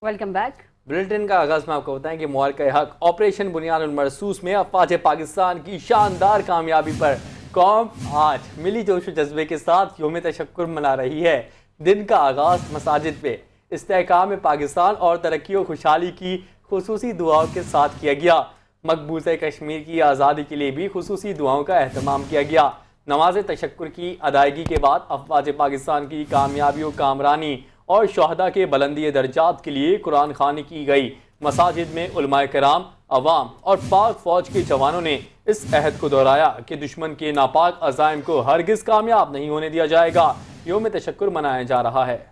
Welcome back. Bulletin का आगाज में आपको बताएं कि मुआरका हक ऑपरेशन बुनियानुल मरसूस में अफवाज पाकिस्तान की शानदार कामयाबी पर कौम आज मिली जोश व जज्बे के साथ यौम तशक्कुर मना रही है। दिन का आगाज मसाजिद पे इस्तेहकाम पाकिस्तान और तरक्की और खुशहाली की खुसूसी दुआओं के साथ किया गया। मकबूजा कश्मीर की आज़ादी के लिए भी खुसूसी दुआओं का अहतमाम किया गया। नमाज तशक्कुर की अदायगी के बाद अफवाज पाकिस्तान की कामयाबी और कामरानी और शहदा के बुलंदी दर्जात के लिए कुरान खानी की गई। मसाजिद में उलमाए कराम, अवाम और पाक फौज के जवानों ने इस अहद को दोहराया कि दुश्मन के नापाक अज़ाइम को हरगिज़ कामयाब नहीं होने दिया जाएगा। यौम तशक्कुर मनाया जा रहा है।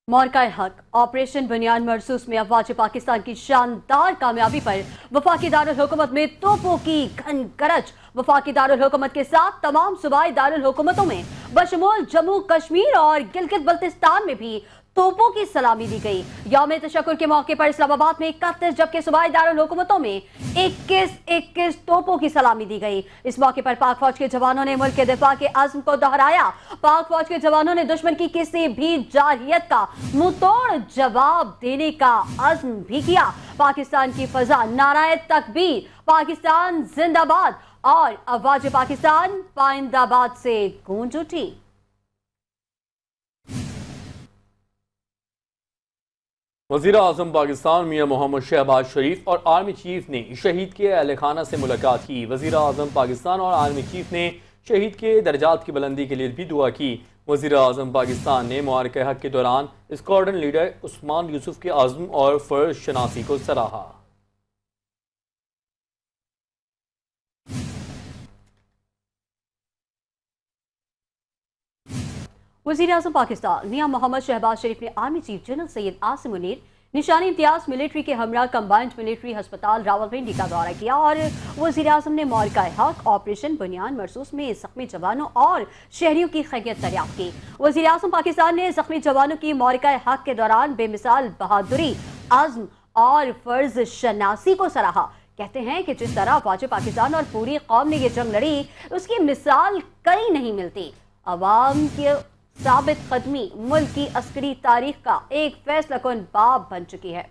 मुआरका हक ऑपरेशन बुनियान मरसूस में अफवाज पाकिस्तान की शानदार कामयाबी पर वफाकी दारुल हुकूमत में तोपों की घन गरज। वफाकी दारुल हुकूमत के साथ तमाम सूबाई दारुल हुकूमतों में बशमूल जम्मू कश्मीर और गिलगित बल्तिस्तान में भी तोपों की सलामी दी गई। यौम तशक्कुर के मौके पर इस्लामाबाद में 31 जबकि सूबाई दारुल हुकूमतों में 21 तोपों की सलामी दी गई। इस मौके पर पाक फौज के जवानों ने मुल्क के दिफा के अज़्म को दोहराया। पाक फौज के जवानों ने दुश्मन की किसी भी जारहियत का मुंहतोड़ जवाब देने का अज़्म भी किया। पाकिस्तान की फजा नाराए तकबीर, पाकिस्तान जिंदाबाद और अफवाज पाकिस्तान पाइंदाबाद से गूंज उठी। वज़ीर आज़म पाकिस्तान मियां मोहम्मद शहबाज शरीफ और आर्मी चीफ ने शहीद के अहल खाना से मुलाकात की। वज़ीर आज़म पाकिस्तान और आर्मी चीफ ने शहीद के दर्जात की बुलंदी के लिए भी दुआ की। वज़ीर आज़म पाकिस्तान ने मुआरका हक के दौरान स्क्वाड्रन लीडर उस्मान यूसुफ के आज़म और फ़र्ज शनासी को सराहा। वज़ीर आज़म पाकिस्तान मियां मोहम्मद शहबाज शरीफ ने army chief general Syed Asim Munir निशानी इम्तियाज मिलिट्री के हमरा कंबाइंड मिलिट्री अस्पताल रावलपिंडी का दौरा किया और वज़ीर आज़म ने मुआरका हक ऑपरेशन बुनियान मरसूस में जख्मी जवानों और शहरियों की खैरियत दरियाफ्त की। वज़ीर आज़म पाकिस्तान ने जख्मी जवानों की मुआरका हक के दौरान बेमिसाल बहादुरी, अज़्म और फ़र्ज शनासी को सराहा। कहते हैं कि जिस तरह अफवाज पाकिस्तान और पूरी कौम ने ये जंग लड़ी, उसकी मिसाल कहीं नहीं मिलती। अवाम के साबित कदमी मुल्क की अस्करी तारीख का एक फैसला कुन बाब बन चुकी है।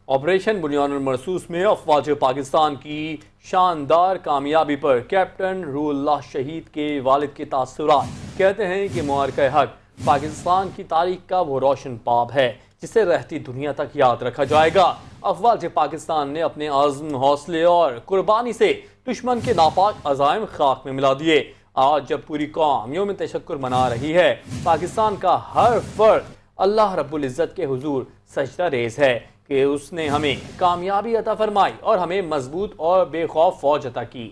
ऑपरेशन बुनियानुल मरसूस में अफवाज पाकिस्तान की शानदार कामयाबी पर कैप्टन रूहुल्लाह शहीद के वालिद के तासुरात कहते हैं कि मुआरका हक पाकिस्तान की तारीख का वो रोशन बाब है जिसे रहती दुनिया तक याद रखा जाएगा। अफवाज पाकिस्तान ने अपने आज़म, हौसले और कुर्बानी से दुश्मन के नापाक अज़ाइम खाक में मिला दिए। आज जब पूरी कौम यौम तशक्कुर मना रही है, पाकिस्तान का हर फर्द अल्लाह रब्बुल इज़्ज़त के हुजूर सजदा रेज़ है कि उसने हमें कामयाबी अता फरमाई और हमें मजबूत और बेखौफ फौज अता की।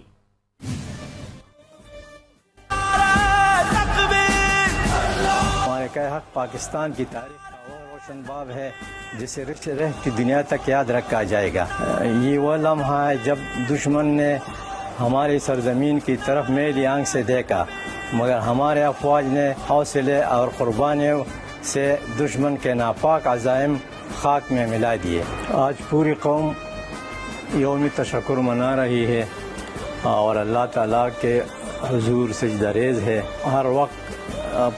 मुआरका हक पाकिस्तान की तारीख का वो रोशन बाब है जिसे रहती दुनिया तक याद रखा जाएगा। ये वो लम्हा है जब दुश्मन ने हमारी सरजमीन की तरफ मेरी आंख से देखा, मगर हमारे अफवाज ने हौसले और कुर्बानियों से दुश्मन के नापाक अज़ाइम खाक में मिला दिए। आज पूरी कौम यौम तशक्कुर मना रही है और अल्लाह ताला के हुजूर सजदा रेज़ है। हर वक्त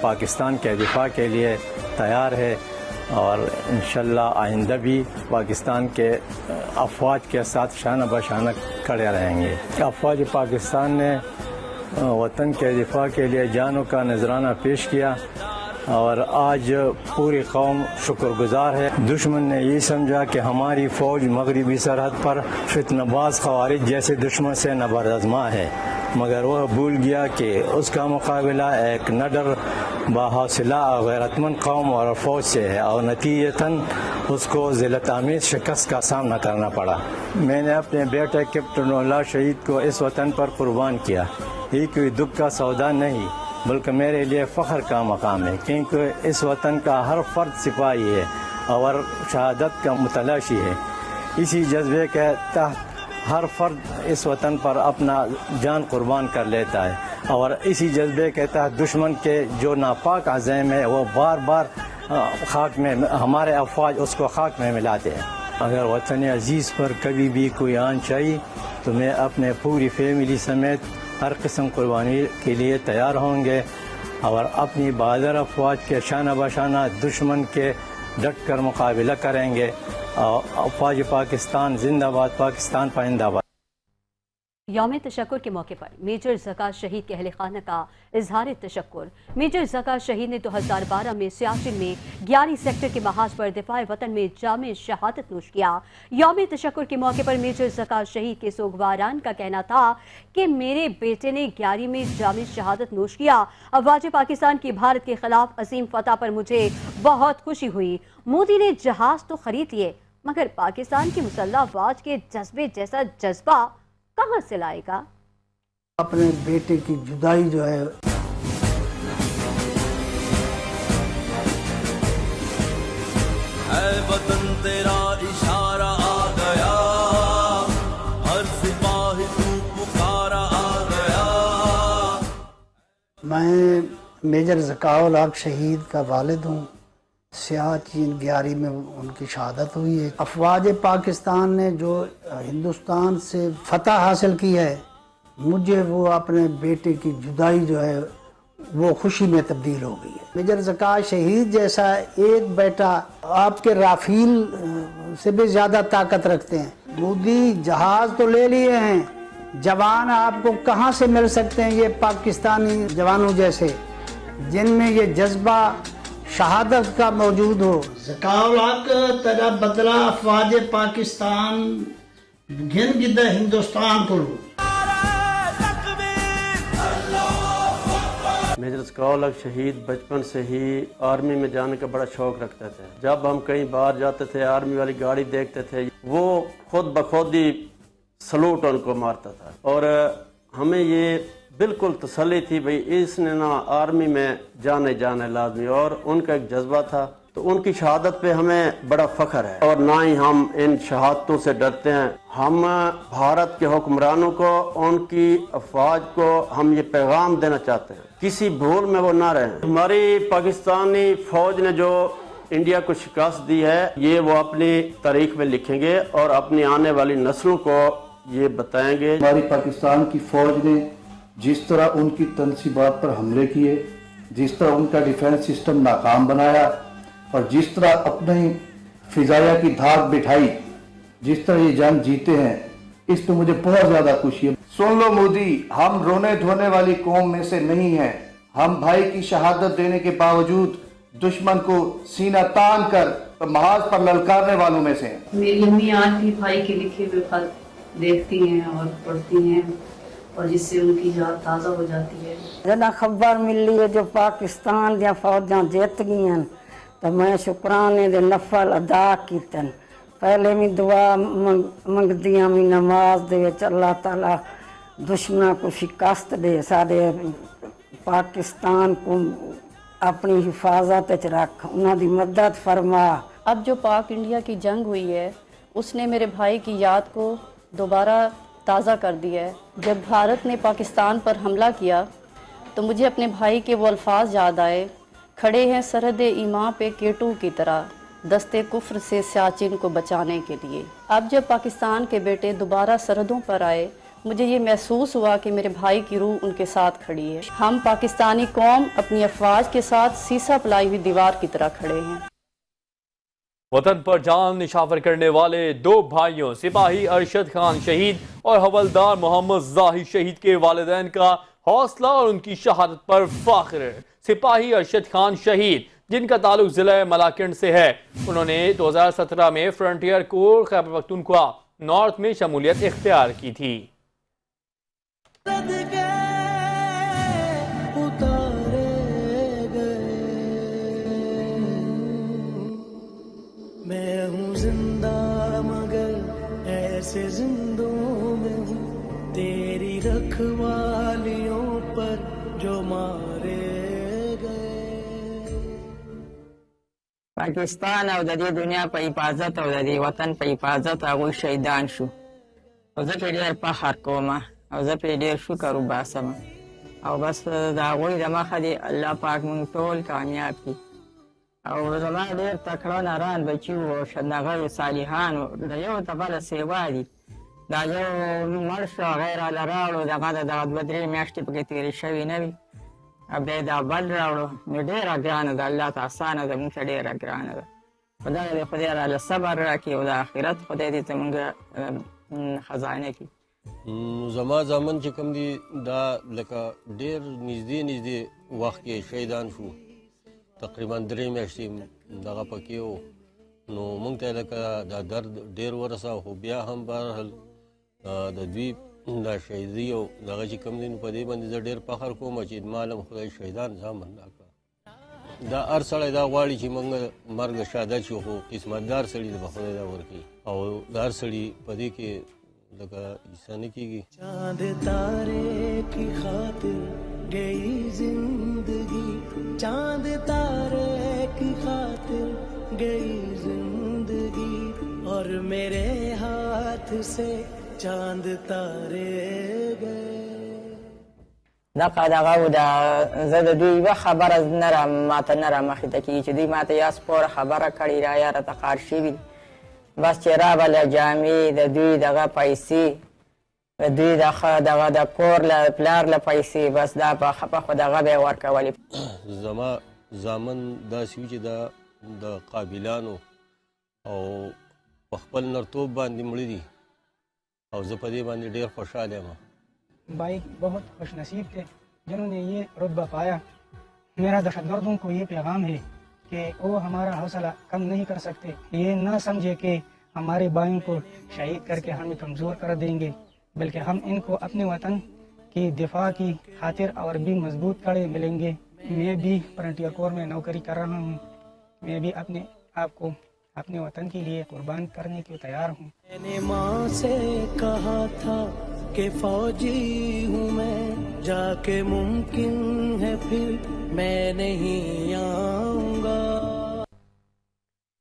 पाकिस्तान के दिफा के लिए तैयार है और इंशाअल्लाह आइंदा भी पाकिस्तान के अफवाज के साथ शाना बशाना खड़े रहेंगे। अफवाज पाकिस्तान ने वतन के दिफा के लिए जानों का नजराना पेश किया और आज पूरी कौम शुक्रगुजार है। दुश्मन ने ये समझा कि हमारी फ़ौज मगरबी सरहद पर फितनबाज ख़वारिज जैसे दुश्मन से नबरआज़मा है, मगर वह भूल गया कि उसका मुकाबला एक नडर बाहौसला और गैरतमंद कौम और फ़ौज से है और नतीजतन उसको ज़िल्लत आमेज़ शिकस्त का सामना करना पड़ा। मैंने अपने बेटे कैप्टन रूहुल्लाह शहीद को इस वतन पर कुर्बान किया। ये कोई दुख का सौदा नहीं बल्कि मेरे लिए फ़ख्र का मकाम है, क्योंकि इस वतन का हर फर्द सिपाही है और शहादत का मुतलाशी है। इसी जज्बे के तहत हर फर्द इस वतन पर अपना जान कुर्बान कर लेता है और इसी जज्बे के तहत दुश्मन के जो नापाक अज़ाइम है वो बार बार خاک میں ہمارے افواج اس کو خاک میں ملاتے ہیں. اگر وطن عزیز پر کبھی بھی کوئی آنچ آئی تو میں اپنے پوری فیملی سمیت ہر قسم قربانی کے لیے تیار ہوں گے اور اپنی بہادر افواج کے شانہ بشانہ دشمن کے ڈٹ کر مقابلہ کریں گے. افواج پاکستان زندہ باد، پاکستان پائندہ باد. یوم تشکر کے موقع پر میجر زکا شہید کے اہل خانہ کا اظہار تشکر. میجر زکا شہید نے 2012 میں سیاچن میں 11 سیکٹر کے محاذ پر دفاع وطن میں جامع شہادت نوش کیا. یوم تشکر کے موقع پر میجر زکا شہید کے سوگواران کا کہنا تھا کہ میرے بیٹے نے 11 میں جامع شہادت نوش کیا. افواج پاکستان کی بھارت کے خلاف عظیم فتح پر مجھے بہت خوشی ہوئی. مودی نے جہاز تو خرید لیے مگر پاکستان کی مسلح افواج کے جذبے جیسا جذبہ کہاں سے لائے گا؟ اپنے بیٹے کی جدائی جو ہے اے وطن تیرا اشارہ آ گیا، ہر سپاہی تو پکارا آ گیا. میں میجر ذکاء الحق شہید کا والد ہوں. سیاچن 11 میں ان کی شہادت ہوئی ہے. افواج پاکستان نے جو ہندوستان سے فتح حاصل کی ہے، مجھے وہ اپنے بیٹے کی جدائی جو ہے وہ خوشی میں تبدیل ہو گئی ہے. میجر ذکاء شہید جیسا ایک بیٹا آپ کے رافیل سے بھی زیادہ طاقت رکھتے ہیں. مودی جہاز تو لے لیے ہیں، جوان آپ کو کہاں سے مل سکتے ہیں یہ پاکستانی جوانوں جیسے جن میں یہ جذبہ شہادت کا موجود ہو. ذکاء الحق تیرا بدلہ افواج پاکستان گن گدہ ہندوستان کو لو. میجر ذکاء الحق شہید بچپن سے ہی آرمی میں جانے کا بڑا شوق رکھتے تھے. جب ہم کہیں باہر جاتے تھے آرمی والی گاڑی دیکھتے تھے، وہ خود بخود ہی سلوٹ ان کو مارتا تھا اور ہمیں یہ بالکل تسلی تھی بھئی اس نے نہ آرمی میں جانے لازمی، اور ان کا ایک جذبہ تھا. تو ان کی شہادت پہ ہمیں بڑا فخر ہے اور نہ ہی ہم ان شہادتوں سے ڈرتے ہیں. ہم بھارت کے حکمرانوں کو، ان کی افواج کو ہم یہ پیغام دینا چاہتے ہیں کسی بھول میں وہ نہ رہیں. ہماری پاکستانی فوج نے جو انڈیا کو شکست دی ہے یہ وہ اپنی تاریخ میں لکھیں گے اور اپنی آنے والی نسلوں کو یہ بتائیں گے. ہماری پاکستان کی فوج نے جس طرح ان کی تنصیبات پر حملے کیے، جس طرح ان کا ڈیفنس سسٹم ناکام بنایا اور جس طرح اپنی فضائیہ کی دھاک بٹھائی، جس طرح یہ جنگ جیتے ہیں، اس پہ مجھے بہت زیادہ خوشی ہے. سن لو مودی، ہم رونے دھونے والی قوم میں سے نہیں ہیں. ہم بھائی کی شہادت دینے کے باوجود دشمن کو سینہ تان کر محاذ پر للکارنے والوں میں سے ہیں. میری امی آج بھی بھائی کے لکھے ہوئے خط دیکھتی ہیں اور پڑھتی ہیں اور جس سے ان کی یاد تازہ ہو جاتی ہے. جدہ خبر ملی ہے جو پاکستان دیا فوجاں جیت گئی ہیں تو میں شکرانے دے نفل ادا کیتن. پہلے بھی دعا منگ دیاں بھی نماز دے اللہ تعالیٰ دشمنوں کو شکست دے، سارے پاکستان کو اپنی حفاظت رکھ، انہاں دی مدد فرما. اب جو پاک انڈیا کی جنگ ہوئی ہے اس نے میرے بھائی کی یاد کو دوبارہ تازہ کر دیا ہے. جب بھارت نے پاکستان پر حملہ کیا تو مجھے اپنے بھائی کے وہ الفاظ یاد آئے، کھڑے ہیں سرحد ایمان پہ کیٹو کی طرح دستے کفر سے سیاچن کو بچانے کے لیے. اب جب پاکستان کے بیٹے دوبارہ سرحدوں پر آئے مجھے یہ محسوس ہوا کہ میرے بھائی کی روح ان کے ساتھ کھڑی ہے. ہم پاکستانی قوم اپنی افواج کے ساتھ سیسا پلائی ہوئی دیوار کی طرح کھڑے ہیں. وطن پر جان نشاور کرنے والے دو بھائیوں سپاہی ارشد خان شہید اور حوالدار محمد زاہد شہید کے والدین کا حوصلہ اور ان کی شہادت پر فخر. سپاہی ارشد خان شہید جن کا تعلق ضلع ملاکنڈ سے ہے، انہوں نے 2017 میں فرنٹیئر کور خیبر پختونخوا نارتھ میں شمولیت اختیار کی تھی. میں ہوں زندہ مگر ایسے زندوں میں ہوں تیری رکھوالیوں پر جو مارے گئے. پاکستان او د دې دنیا په حفاظت او د دې وطن په حفاظت هغوی شهیدان شو او زه پرې ډېر فخر کوم او زه پرې ډېر شکر وباسم او بس د هغوی د مخه دې الله پاک موږ ټول کامیاب کړي. او زما ډېر تکړه نران بچي وو دغه صالحان د یو ته بله سیوا دي دا یو مړ شو هغه یې راله راوړو دغه د دغه 2-3 میاشتې پکې تېرې شوې نه وي بیا یې دا بل راوړو نو ډېره ګرانه ده الله ته اسانه ده مونږ ته ډېره ګرانه ده خدای دې خدای راله صبر راکړي او د آخرت خدای دې زمونږ خزانه کړي. زما زامن چې کوم دي دا لکه ډېر نږدې وخت کې شهیدان شو تقریبا 3 میاشتې دغه پکې و نو موږ ته لکه دا درد ډېر ورسه خو بیا هم بهرحال د دوی دا شهیدي او دغه چې کوم دي نو په دې باندې زه ډېر فخر کوم چې مالم خدای شهیدان زامن راکړه. دا هر سړی دا غواړي چې موږ مرګ شهادت شو خو قسمتدار سړي د به خدای دا ورکړي او دا هر سړي په دې کې لکه عیسا نه کېږي. چاند تارے کی خاطر گئی زندگی چاند تارے کی خاطر گئی زندگی اور میرے ہاتھ سے چاند تارے گئے. دغه و زه د دوی یوه خبره ماته نه رامخې ته کېږي چې دوی ماته یا سپوره خبره کړې را یا راته قار شوي بس چې رابله جامې د دوی دغه پیسې د دوی دغه د کور له پلار له پیسې بس دا په خو دغه به یې ورکولې. زما زامن داسې وي چې دا د قابلانو او په خپل نرتوب باندې مړه دي او زه په دې باندې ډېر خوشحاله یم. بھائی بہت خوش نصیب تھے جنہوں نے یہ رتبہ پایا. میرا دہشت گردوں کو یہ پیغام ہے کہ وہ ہمارا حوصلہ کم نہیں کر سکتے. یہ نہ سمجھے کہ ہمارے بھائیوں کو شہید کر کے ہمیں کمزور کر دیں گے بلکہ ہم ان کو اپنے وطن کی دفاع کی خاطر اور بھی مضبوط کڑے ملیں گے. میں بھی فرنٹیئر کور میں نوکری کر رہا ہوں. میں بھی اپنے آپ کو اپنے وطن کے لیے قربان کرنے کے تیار ہوں. میں نے ماں سے کہا تھا کہ فوجی ہوں میں جا کے ممکن ہے پھر میں نہیں آؤں گا.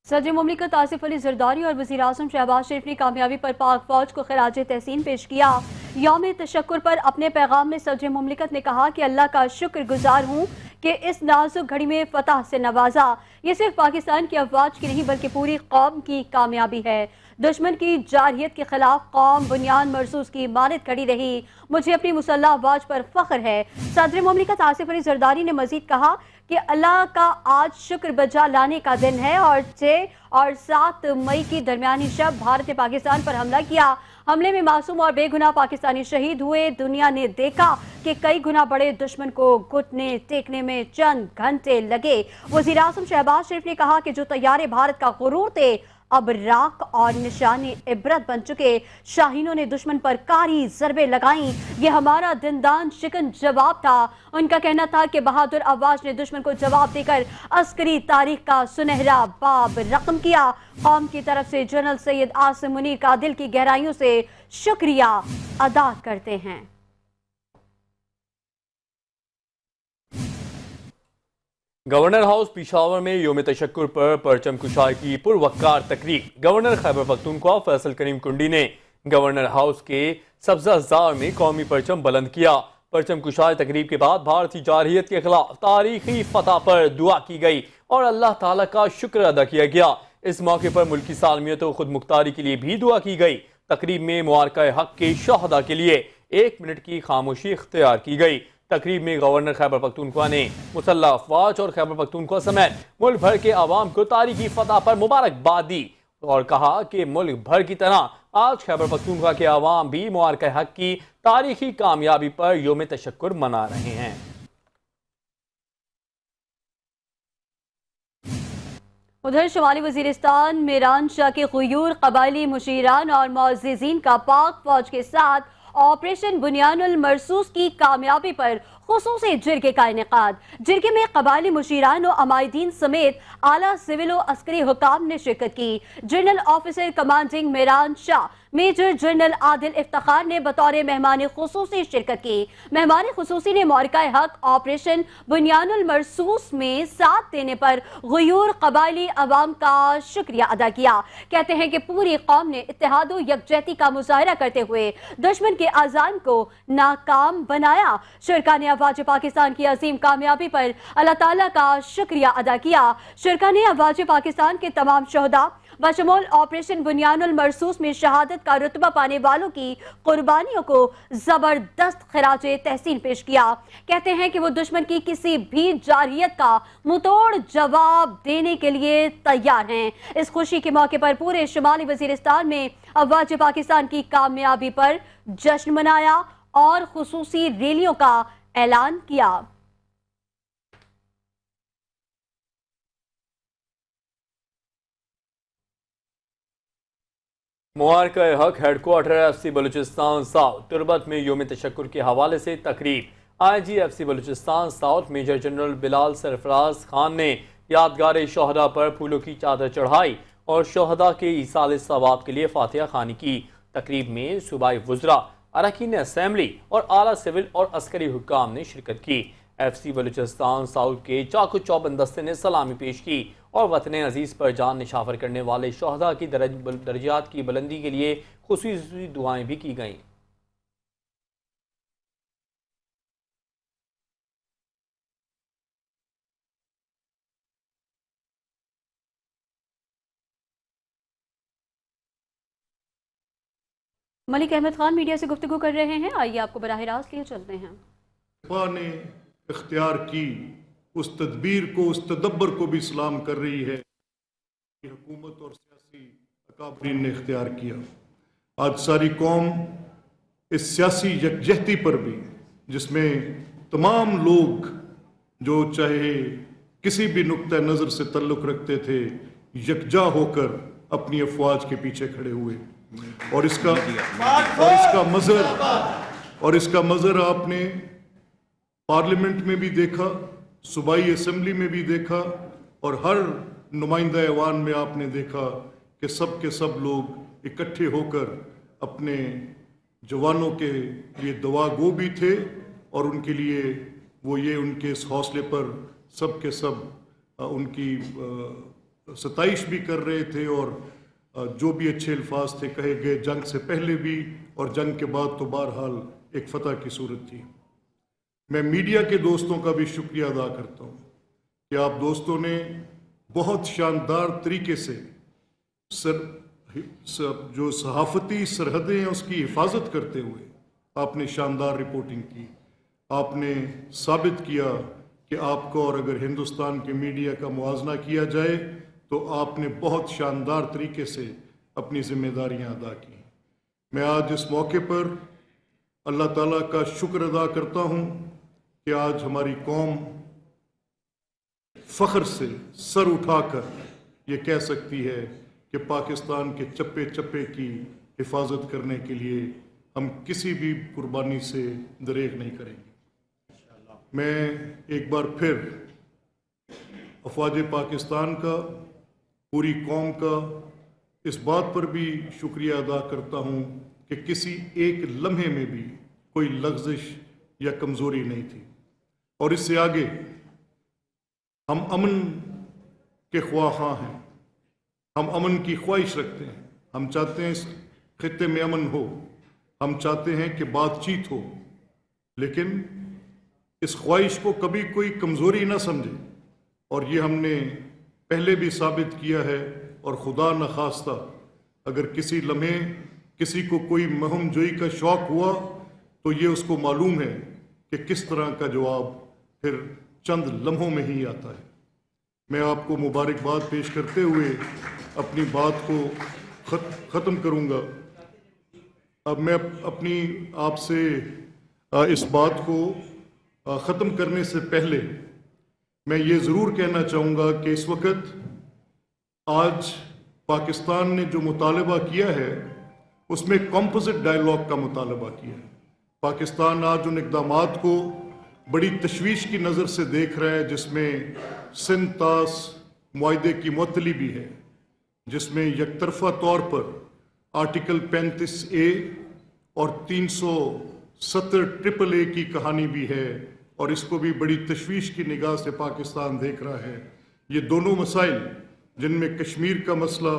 صدر مملکت آصف علی زرداری اور وزیر اعظم شہباز شریف نے کامیابی پر پاک فوج کو خراج تحسین پیش کیا. یوم تشکر پر اپنے پیغام میں صدر مملکت نے کہا کہ اللہ کا شکر گزار ہوں کہ اس نازک گھڑی میں فتح سے نوازا. یہ صرف پاکستان کی افواج کی نہیں بلکہ پوری قوم کی کامیابی ہے. دشمن کی جارحیت کے خلاف قوم بنیاد مرصوص کی مانند کھڑی رہی. مجھے اپنی مسلح افواج پر فخر ہے. صدر مملکت آصف علی زرداری نے مزید کہا کہ اللہ کا آج شکر بجا لانے کا دن ہے اور 6 اور 7 مئی کی درمیانی شب بھارت نے پاکستان پر حملہ کیا. حملے میں معصوم اور بے گناہ پاکستانی شہید ہوئے. دنیا نے دیکھا کہ کئی گنا بڑے دشمن کو گھٹنے ٹیکنے میں چند گھنٹے لگے. وزیر اعظم شہباز شریف نے کہا کہ جو طیارے بھارت کا غرور تھے اب راک اور نشانی عبرت بن چکے. شاہینوں نے دشمن پر کاری ضربیں لگائیں. یہ ہمارا دندان شکن جواب تھا. ان کا کہنا تھا کہ بہادر افواج نے دشمن کو جواب دے کر عسکری تاریخ کا سنہرا باب رقم کیا. قوم کی طرف سے جنرل سید عاصم منیر کا دل کی گہرائیوں سے شکریہ ادا کرتے ہیں. گورنر ہاؤس پشاور میں یوم تشکر پر پرچم کشائی کی پروقار تقریب. گورنر خیبر پختونخوا فیصل کریم کنڈی نے گورنر ہاؤس کے سبزہ زار میں قومی پرچم بلند کیا. پرچم کشائی تقریب کے بعد بھارتی جارحیت کے خلاف تاریخی فتح پر دعا کی گئی اور اللہ تعالیٰ کا شکر ادا کیا گیا. اس موقع پر ملکی سالمیت و خود مختاری کے لیے بھی دعا کی گئی. تقریب میں معرکہ حق کے شہداء کے لیے 1 منٹ کی خاموشی اختیار کی گئی. تقریب میں گورنر خیبر پختونخوا نے مسلح افواج اور خیبر پختونخوا سمیت ملک بھر کے عوام کو تاریخی فتح پر مبارکباد دی اور کہا کہ ملک بھر کی طرح آج خیبر پختونخوا کے عوام بھی معرکہ حق کی تاریخی کامیابی پر یوم تشکر منا رہے ہیں. ادھر شمالی وزیرستان میران شاہ کے غیور قبائلی مشیران اور معززین کا پاک فوج کے ساتھ آپریشن بنیان المرصوص کی کامیابی پر خصوصی جرگے کا انعقاد. جرگے میں قبائلی مشیران و عمائدین سمیت اعلیٰ سول و عسکری حکام نے شرکت کی. جنرل آفیسر کمانڈنگ میران شاہ میجر جنرل عادل افتخار نے بطور مہمان خصوصی شرکت کی. مہمان خصوصی نے معرکہ حق آپریشن بنیان المرصوص میں ساتھ دینے پر غیور قبائلی عوام کا شکریہ ادا کیا. کہتے ہیں کہ پوری قوم نے اتحاد و یکجہتی کا مظاہرہ کرتے ہوئے دشمن کے عزائم کو ناکام بنایا. شرکا نے अफवाज पाकिस्तान की अजीम कामयाबी पर अल्लाह ताला का शुक्रिया अदा किया। शुरका ने अफवाज पाकिस्तान के तमाम शहदा बशमूल ऑपरेशन बुनियानुल मरसूस में शहादत का रुतबा पाने वालों की कुर्बानियों को जबरदस्त खराजे तहसीन पेश किया। कहते हैं कि वो दुश्मन की किसी भी जारहियत का मुंहतोड़ जवाब देने के लिए तैयार हैं। इस खुशी के मौके पर पूरे शुमाली वजीरिस्तान में अफवाज पाकिस्तान की कामयाबी पर जश्न मनाया और खुसूसी रैलियों का ऐलान किया। मुबारक-ए-हक headquarter FC Balochistan south Turbat में योम तशक्कुर के हवाले से तकरीब। IG FC Balochistan south major general Bilal Sarfaraz Khan ने यादगार शहदा पर फूलों की चादर चढ़ाई और शहदा के ईसाल सवाब के लिए फातिहा खानी की। तकरीब में सूबाई वज़रा, अरकान असेंबली और आला सिविल और अस्करी हुक्काम ने शिरकत की। FC बलूचिस्तान साउथ के चाकू चौबंद दस्ते ने सलामी पेश की और वतन अजीज़ पर जान निशावर करने वाले शहदा की दर्जात की बुलंदी के लिए खुसूसी दुआएं भी की गईं। मलिक अहमद खान मीडिया से गुफ्तगू कर रहे हैं, आइए आपको बराह रास्त लिए चलते हैं। ने इख्तियार की उस तदबीर को, उस तदब्बर को भी सलाम कर रही है हुकूमत और सियासी अकाबरीन ने इख्तियार किया। आज सारी कौम इस सियासी यकजहती पर भी, जिसमें तमाम लोग जो चाहे किसी भी नुक्ता नज़र से तल्लुक़ रखते थे, यकजा होकर अपनी अफवाज के पीछे खड़े हुए। और इसका मज़र आपने पार्लियामेंट में भी देखा, सूबाई असेंबली में भी देखा और हर नुमाइंदा ऐवान में आपने देखा कि सब के सब लोग इकट्ठे होकर अपने जवानों के लिए दुआ गो भी थे और उनके लिए वो ये उनके इस हौसले पर सब के सब उनकी सताइश भी कर रहे थे और जो भी अच्छे अल्फाज थे कहे गए, जंग से पहले भी और जंग के बाद तो बहरहाल एक फ़तह की सूरत थी। मैं मीडिया के दोस्तों का भी शुक्रिया अदा करता हूँ कि आप दोस्तों ने बहुत शानदार तरीके से जो सहाफ़ती सरहदें हैं उसकी हिफाजत करते हुए आपने शानदार रिपोर्टिंग की। आपने साबित किया कि आपको, और अगर हिंदुस्तान के मीडिया का मुआवजा किया जाए तो आपने बहुत शानदार तरीके से अपनी जिम्मेदारियां अदा की। मैं आज इस मौके पर अल्लाह ताला का शुक्र अदा करता हूँ कि आज हमारी कौम फ़ख्र से सर उठाकर ये कह सकती है कि पाकिस्तान के चप्पे चप्पे की हिफाजत करने के लिए हम किसी भी कुर्बानी से दरेग नहीं करेंगे। मैं एक बार फिर अफवाज पाकिस्तान का, पूरी कौम का इस बात पर भी शुक्रिया अदा करता हूँ कि किसी एक लम्हे में भी कोई लग़्ज़िश या कमज़ोरी नहीं थी। और इससे आगे हम अमन के ख्वाहां हैं, हम अमन की ख्वाहिश रखते हैं। हम चाहते हैं इस खित्ते में अमन हो, हम चाहते हैं कि बातचीत हो, लेकिन इस ख्वाहिश को कभी कोई कमज़ोरी ना समझे। और ये हमने पहले भी साबित किया है और खुदा न खास्ता अगर किसी लम्हे किसी को कोई महम जोई का शौक़ हुआ तो ये उसको मालूम है कि किस तरह का जवाब फिर चंद लम्हों में ही आता है। मैं आपको मुबारकबाद पेश करते हुए अपनी बात को ख़त्म करूँगा। अब मैं अपनी आपसे इस बात को ख़त्म करने से पहले मैं ये ज़रूर कहना चाहूँगा कि इस वक्त आज पाकिस्तान ने जो मुतालबा किया है उसमें कॉम्पोजिट डायलॉग का मुतालबा किया है। पाकिस्तान आज उन इक़दामात को बड़ी तशवीश की नज़र से देख रहा है जिसमें सिंध-तास मुआहदे की मुअत्तली भी है, जिसमें यकतरफ़ा तौर पर आर्टिकल 35A और 370 AAA की कहानी भी है और इसको भी बड़ी तशवीश की निगाह से पाकिस्तान देख रहा है। ये दोनों मसाइल, जिनमें कश्मीर का मसला,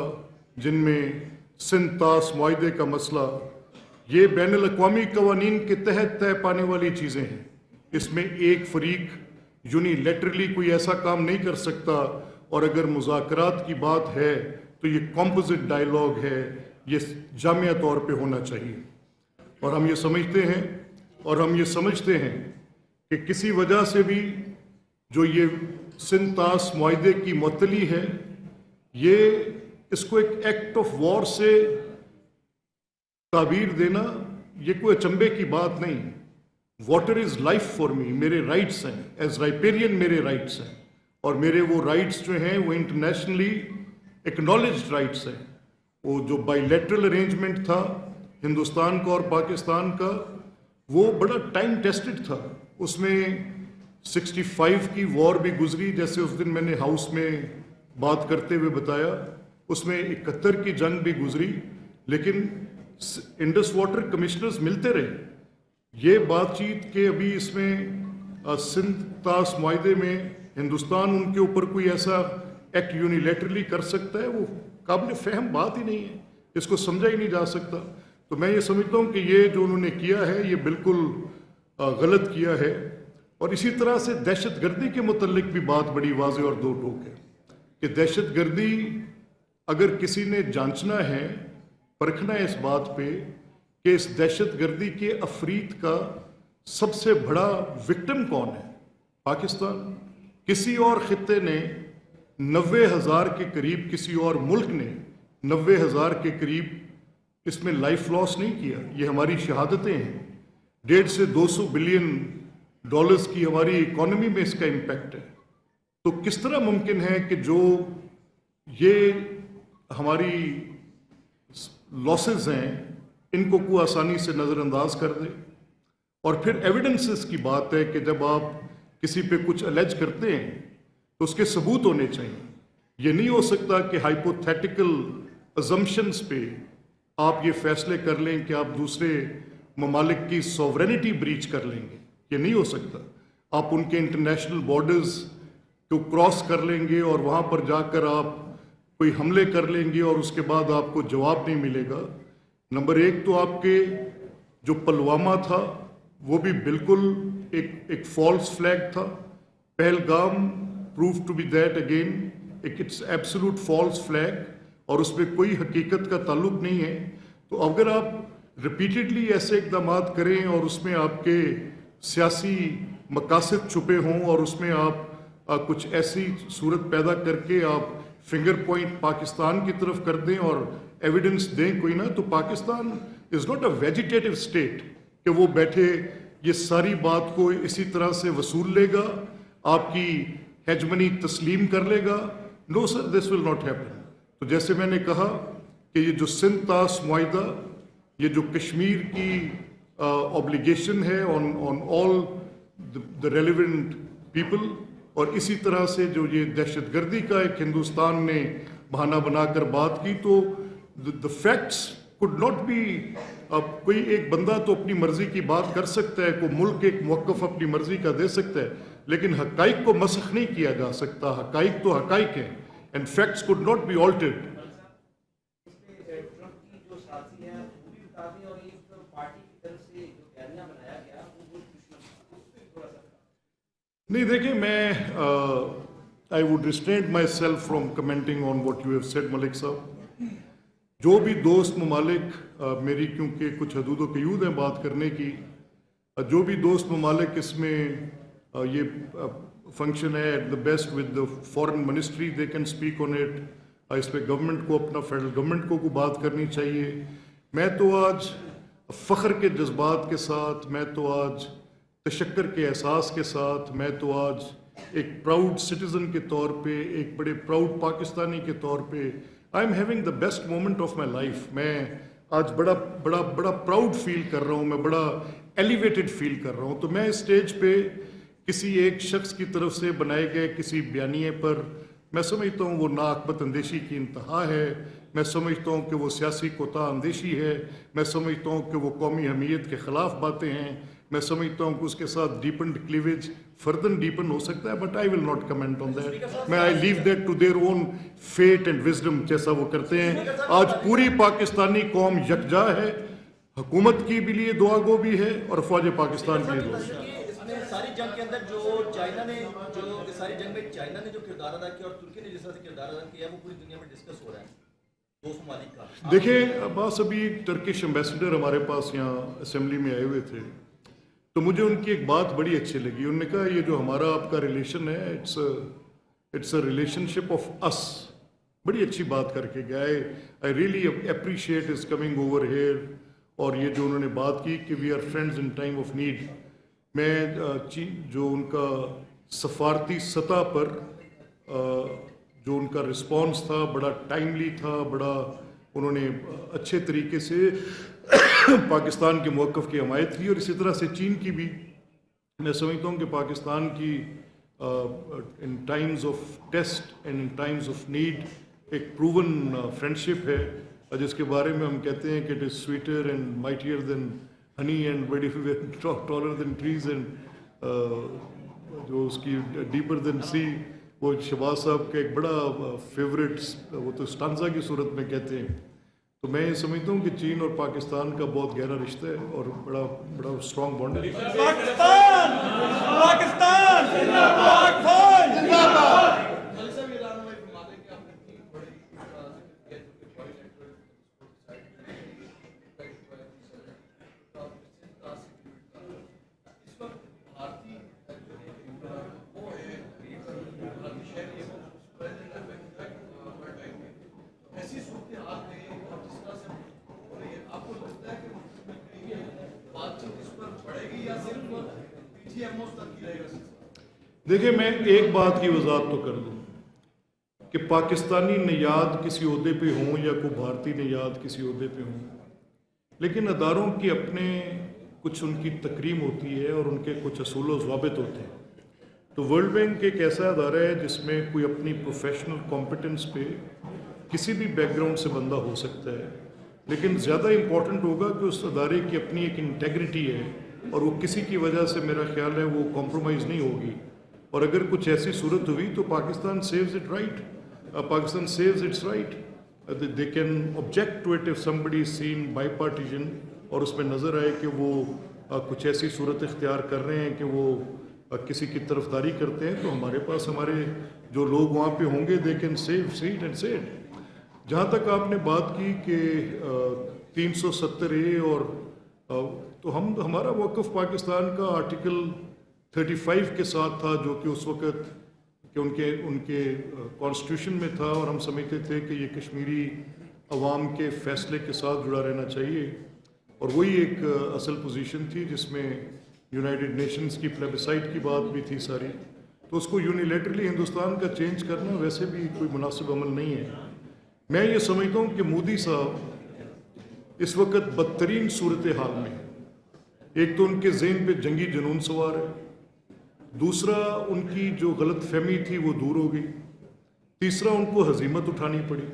जिनमें सिंध-तास मुआहदे का मसला, ये बैनुल अक़वामी क़वानीन के तहत तय पाने वाली चीज़ें हैं। इसमें एक फरीक यूनिलेटरली कोई ऐसा काम नहीं कर सकता, और अगर मुज़ाकरात की बात है तो ये कॉम्पोजिट डायलॉग है, ये जामिया तौर पे होना चाहिए। और हम ये समझते हैं कि किसी वजह से भी जो ये सिंध ताश मुआहदे की मुअत्तली है, ये इसको एक एक्ट ऑफ वॉर से ताबीर देना ये कोई अचंभे की बात नहीं। Water is life for me, मेरे राइट्स हैं, एज राइपेरियन मेरे राइट्स हैं, और मेरे वो राइट्स जो हैं वो इंटरनेशनली एक्नॉलेज्ड राइट्स हैं। वो जो बाइलेटरल अरेंजमेंट था हिंदुस्तान का और पाकिस्तान का, वो बड़ा टाइम टेस्टेड था। उसमें 65 की वॉर भी गुजरी, जैसे उस दिन मैंने हाउस में बात करते हुए बताया, उसमें 71 की जंग भी गुजरी, लेकिन इंडस वाटर कमिश्नर्स मिलते रहे। ये बातचीत के अभी इसमें सिंध ताश मुआहदे में हिंदुस्तान उनके ऊपर कोई ऐसा एक्ट यूनिलेटरली कर सकता है, वो काबिल फहम बात ही नहीं है, इसको समझा ही नहीं जा सकता। तो मैं ये समझता हूँ कि ये जो उन्होंने किया है ये बिल्कुल गलत किया है। और इसी तरह से दहशत गर्दी के मुतल्लिक भी बात बड़ी वाज़ेह और दो टोक है कि दहशत गर्दी अगर किसी ने जांचना है, परखना है इस बात पे कि इस दहशत गर्दी के अफरीत का सबसे बड़ा विक्टिम कौन है, पाकिस्तान। किसी और खित्ते ने 90,000 के करीब, किसी और मुल्क ने 90,000 के करीब इसमें लाइफ लॉस नहीं किया। ये हमारी शहादतें हैं। 1.5 से 200 बिलियन डॉलर्स की हमारी इकोनॉमी में इसका इम्पैक्ट है। तो किस तरह मुमकिन है कि जो ये हमारी लॉसेस हैं इनको कोई आसानी से नज़रअंदाज कर दे। और फिर एविडेंसेस की बात है कि जब आप किसी पे कुछ अलेज करते हैं तो उसके सबूत होने चाहिए। ये नहीं हो सकता कि हाइपोथेटिकल अजम्पशंस पे आप ये फैसले कर लें कि आप दूसरे ममालिक की सॉवरेनिटी ब्रीच कर लेंगे, ये नहीं हो सकता। आप उनके इंटरनेशनल बॉर्डर्स को क्रॉस कर लेंगे और वहाँ पर जाकर आप कोई हमले कर लेंगे और उसके बाद आपको जवाब नहीं मिलेगा। नंबर एक तो आपके जो पुलवामा था वो भी बिल्कुल एक फॉल्स फ्लैग था। Pahalgam prove to be that again, it's absolute false flag और उसमें कोई हकीकत का ताल्लुक नहीं है। तो अगर आप रिपीटेडली ऐसे इक़दामात करें और उसमें आपके सियासी मकासद छुपे हों और उसमें आप कुछ ऐसी सूरत पैदा करके आप फिंगर पॉइंट पाकिस्तान की तरफ कर दें और एविडेंस दें कोई ना, तो Pakistan is not a vegetative state कि वो बैठे ये सारी बात को इसी तरह से वसूल लेगा, आपकी हेजमनी तस्लीम कर लेगा। No sir, this will not happen. तो जैसे मैंने कहा कि ये जो सिंध ताश मुआहदा, ये जो कश्मीर की ऑब्लिगेशन है on all the relevant people, और इसी तरह से जो ये दहशतगर्दी का एक हिंदुस्तान ने बहाना बनाकर बात की, तो the facts could not be. कोई एक बंदा तो अपनी मर्जी की बात कर सकता है, कोई मुल्क एक मौक़िफ़ अपनी मर्जी का दे सकता है, लेकिन हक़ाइक़ को मसख़ नहीं किया जा सकता। हक़ाइक़ तो हक़ाइक़ हैं and facts could not be altered. नहीं, देखिए, मैं I would restrain my self from commenting on what you have said Malik साहब। जो भी दोस्त ममालिक, मेरी क्योंकि कुछ हदूद क़यूद हैं बात करने की, जो भी दोस्त ममालिक इसमें ये फंक्शन है at the best with the foreign ministry, they can speak on it. इस पर गवर्नमेंट को, अपना फेडरल गवर्नमेंट को बात करनी चाहिए। मैं तो आज फ़ख्र के जज्बात के साथ, मैं तो आज तशक्कर के एहसास के साथ, मैं तो आज एक प्राउड सिटीज़न के तौर पे, एक बड़े प्राउड पाकिस्तानी के तौर पे, I am having the best moment of my life. मैं आज बड़ा बड़ा बड़ा प्राउड फील कर रहा हूँ, मैं बड़ा एलिवेटेड फील कर रहा हूँ। तो मैं इस स्टेज पे किसी एक शख्स की तरफ से बनाए गए किसी बयानिए पर मैं समझता हूँ वो नाअक्बत अंदेशी की इंतहा है। मैं समझता हूँ कि वो सियासी कोताह अंदेशी है। मैं समझता हूँ कि वो कौमी हमीयत के ख़िलाफ़ बातें हैं। मैं समझता हूँ कि उसके साथ डीपन क्लीवेज फर्दर डीपन हो सकता है, but I will not comment on that. मैं I leave that to their own fate and wisdom, जैसा वो करते हैं। आज पूरी पाकिस्तानी कौम यकजा है, हुकूमत की भी लिए दुआ गो भी है और फ़ौज पाकिस्तान के लिए दुआ। جنگ کے اندر جو چائنا نے جو ساری جنگ میں چائنا نے جو کردار ادا کیا اور ترکی نے جس طرح سے کردار ادا کیا ہے وہ پوری دنیا میں ڈسکس ہو رہا ہے دو ممالک کا. دیکھیں عباس, ابھی ٹرکش ایمبیسڈر ہمارے پاس یہاں اسمبلی میں آئے ہوئے تھے, تو مجھے ان کی ایک بات بڑی اچھی لگی. انہوں نے کہا یہ جو ہمارا آپ کا ریلیشن ہے it's a relation of us. بڑی اچھی بات کر کے گیا. I really appreciate us coming over here. اور یہ جو انہوں نے بات کی کہ we are friends in time of need, میں جو ان کا سفارتی سطح پر جو ان کا رسپانس تھا بڑا ٹائملی تھا, بڑا انہوں نے اچھے طریقے سے پاکستان کے موقف کی حمایت کی. اور اسی طرح سے چین کی بھی میں سمجھتا ہوں کہ پاکستان کی in times of test and in times of need ایک پروون فرینڈشپ ہے, جس کے بارے میں ہم کہتے ہیں کہ it is sweeter and mightier than honey and very taller than trees and جو اس کی ڈیپر دین سی. وہ شہباز صاحب کا ایک بڑا فیوریٹ, وہ تو اسٹانزا کی صورت میں کہتے ہیں. تو میں یہ سمجھتا ہوں کہ چین اور پاکستان کا بہت گہرا رشتہ ہے اور بڑا بڑا اسٹرانگ بانڈ ہے. پاکستان پاکستان زندہ باد زندہ باد. دیکھیں, میں ایک بات کی وضاحت تو کر دوں کہ پاکستانی نیاد کسی عہدے پہ ہوں یا کوئی بھارتی نیاد کسی عہدے پہ ہوں, لیکن اداروں کی اپنے کچھ ان کی تکریم ہوتی ہے اور ان کے کچھ اصول و ضوابط ہوتے ہیں. تو ورلڈ بینک ایک ایسا ادارہ ہے جس میں کوئی اپنی پروفیشنل کمپٹنس پہ کسی بھی بیک گراؤنڈ سے بندہ ہو سکتا ہے, لیکن زیادہ امپورٹنٹ ہوگا کہ اس ادارے کی اپنی ایک انٹیگریٹی ہے اور وہ کسی کی وجہ سے میرا خیال ہے وہ کمپرومائز نہیں ہوگی. اور اگر کچھ ایسی صورت ہوئی تو Pakistan saves it right, Pakistan saves its right. They can object to it if somebody is seen bipartisan اور اس میں نظر آئے کہ وہ کچھ ایسی صورت اختیار کر رہے ہیں کہ وہ کسی کی طرفداری کرتے ہیں, تو ہمارے پاس ہمارے جو لوگ وہاں پہ ہوں گے they can sit and sit. جہاں تک آپ نے بات کی کہ 370A اور تو ہمارا موقف پاکستان کا آرٹیکل 35 کے ساتھ تھا, جو کہ اس وقت کہ ان کے کانسٹیٹیوشن میں تھا, اور ہم سمجھتے تھے کہ یہ کشمیری عوام کے فیصلے کے ساتھ جڑا رہنا چاہیے. اور وہی ایک اصل پوزیشن تھی جس میں یونائٹڈ نیشنز کی پلیبسائٹ کی بات بھی تھی ساری. تو اس کو یونیلیٹرلی ہندوستان کا چینج کرنا ویسے بھی کوئی مناسب عمل نہیں ہے. میں یہ سمجھتا ہوں کہ مودی صاحب اس وقت بدترین صورتحال میں, ایک تو ان کے ذہن پہ جنگی جنون سوار ہے, دوسرا ان کی جو غلط فہمی تھی وہ دور ہو گئی, تیسرا ان کو ہزیمت اٹھانی پڑی,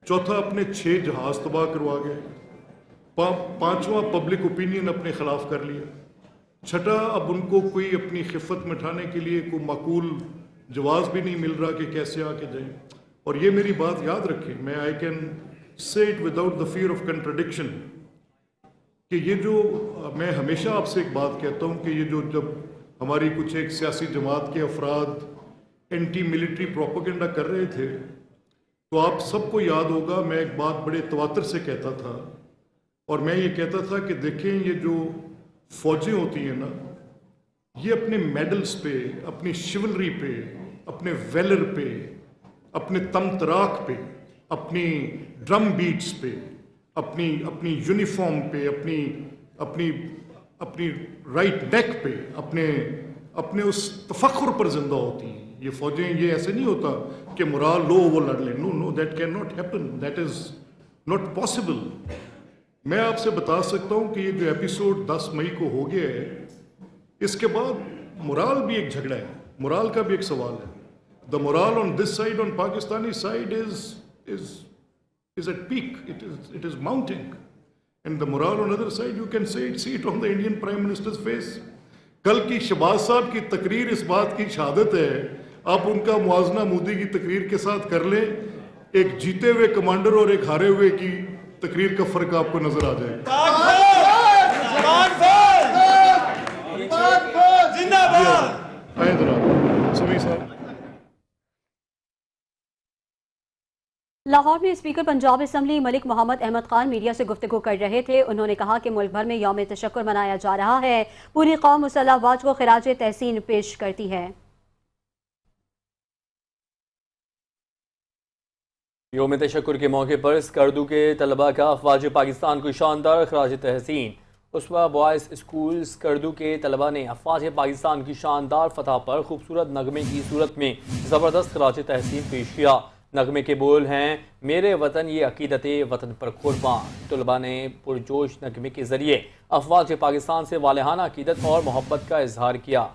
چوتھا اپنے 6 جہاز تباہ کروا گئے, پانچواں پبلک اوپینین اپنے خلاف کر لیا, چھٹا اب ان کو کوئی اپنی خفت مٹھانے کے لیے کوئی معقول جواز بھی نہیں مل رہا کہ کیسے آ کے جائیں. اور یہ میری بات یاد رکھیں, میں I can say it without the fear of contradiction, کہ یہ جو میں ہمیشہ آپ سے ایک بات کہتا ہوں کہ یہ جو جب ہماری کچھ ایک سیاسی جماعت کے افراد اینٹی ملٹری پروپیگنڈا کر رہے تھے, تو آپ سب کو یاد ہوگا میں ایک بات بڑے تواتر سے کہتا تھا, اور میں یہ کہتا تھا کہ دیکھیں یہ جو فوجیں ہوتی ہیں نا, یہ اپنے میڈلز پہ, اپنی شیولری پہ, اپنے ویلر پہ, اپنے تم تراک پہ, اپنی ڈرم بیٹس پہ, اپنی یونیفارم پہ, اپنی رائٹ نیک پہ, اپنے اس تفخر پر زندہ ہوتی ہیں. یہ فوجیں, یہ ایسے نہیں ہوتا کہ مرال لو وہ لڑ لیں, no that can not happen, that is not possible. میں آپ سے بتا سکتا ہوں کہ یہ جو ایپیسوڈ 10 مئی کو ہو گیا ہے, اس کے بعد مرال بھی ایک جھگڑا ہے, مرال کا بھی ایک سوال ہے. The morale on this side, on Pakistani side, is at peak. It is mounting, and the morale on the other side, you can see it on the Indian Prime Minister's face. کل کی شہباز صاحب کی تقریر اس بات کی شہادت ہے. آپ ان کا موازنہ مودی کی تقریر کے ساتھ کر لیں, ایک جیتے ہوئے کمانڈر اور ایک ہارے ہوئے کی تقریر کا فرق آپ کو نظر آ جائے گا. जिंदाबाद। आए जरा सभी साहब। लाहौर में speaker Punjab assembly Malik Mohammad Ahmad Khan media से गुफ्तगू कर रहे थे। उन्होंने कहा कि मुल्क भर में यौम तशक्कुर मनाया जा रहा है। पूरी कौम मुसल्लह अफवाज को खिराज तहसीन पेश करती है। यौम तशक्कुर के मौके पर स्कर्दू के तलबा का अफवाज पाकिस्तान को शानदार खिराज तहसीन। उसवा बॉयज़ स्कूल स्कर्दू के तलबा ने अफवाज पाकिस्तान की शानदार फतह पर खूबसूरत नगमे की सूरत में ज़बरदस्त खिराज तहसीन पेश किया। नगमे के बोल हैं, मेरे वतन ये अकीदत वतन पर कुर्बान। तलबा ने पुरजोश नगमे के ज़रिए अफवाज पाकिस्तान से वालहाना अकीदत और मोहब्बत का इजहार किया।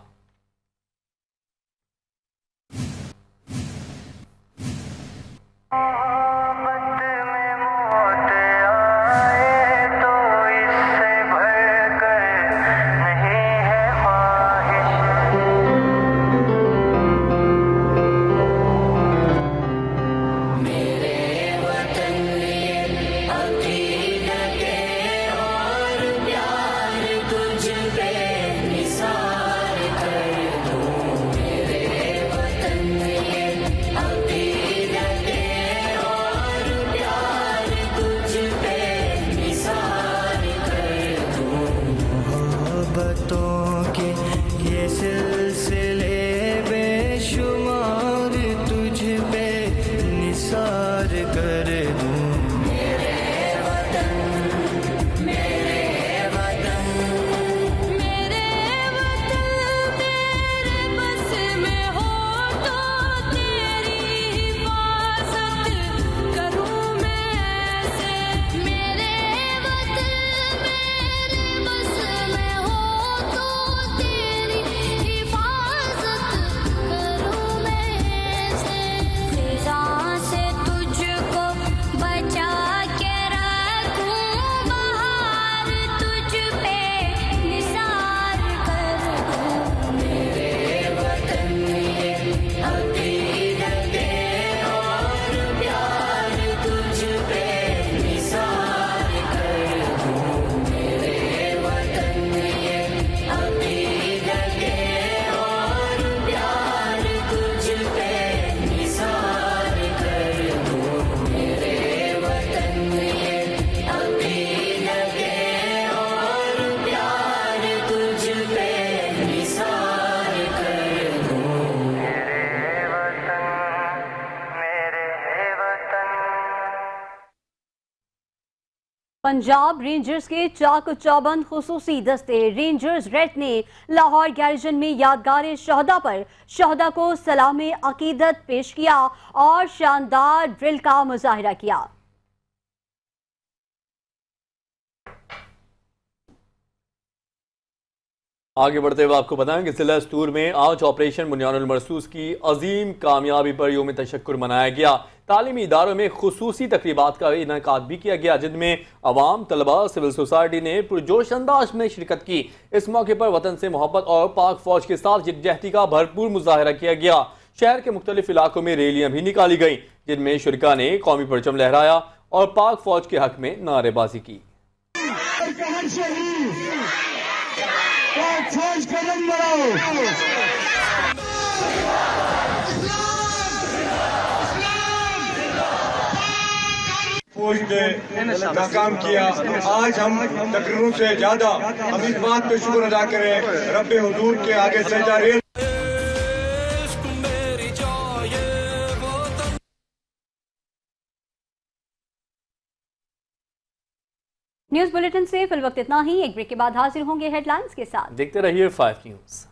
पंजाब रेंजर्स के चाक चौबंद खुसूसी दस्ते रेंजर्स रेड ने लाहौर गैरिजन में यादगार शहदा पर शहदा को सलाम अकीदत पेश किया और शानदार ड्रिल का मुजाहिरा किया। आगे बढ़ते हुए आपको बताएं कि जिला स्तूर में आज ऑपरेशन बुनियानुल मरसूस की अजीम कामयाबी पर यौम तशक्कुर मनाया गया। तालीमी इदारों में खुसूसी तकरीबात का इनेकाद भी किया गया, जिनमें अवाम, तलबा, सिविल सोसाइटी ने पुरजोश अंदाज में शिरकत की। इस मौके पर वतन से मोहब्बत और पाक फौज के साथ यकजहती का भरपूर मुजाहरा किया गया। शहर के मुख्तलिफ इलाकों में रैलियां भी निकाली गई, जिनमें शुरका ने कौमी परचम लहराया और पाक फौज के हक में नारेबाजी की। फौज ने नाकाम किया। आज हम तकरीरों से ज्यादा हम इस बात पे शुक्र अदा करें रब्बे हुजूर के आगे सजदा रेज़। न्यूज़ बुलेटिन से फिल वक्त इतना ही। एक ब्रेक के बाद हाजिर होंगे हेडलाइंस के साथ। देखते रहिए 5 न्यूज़।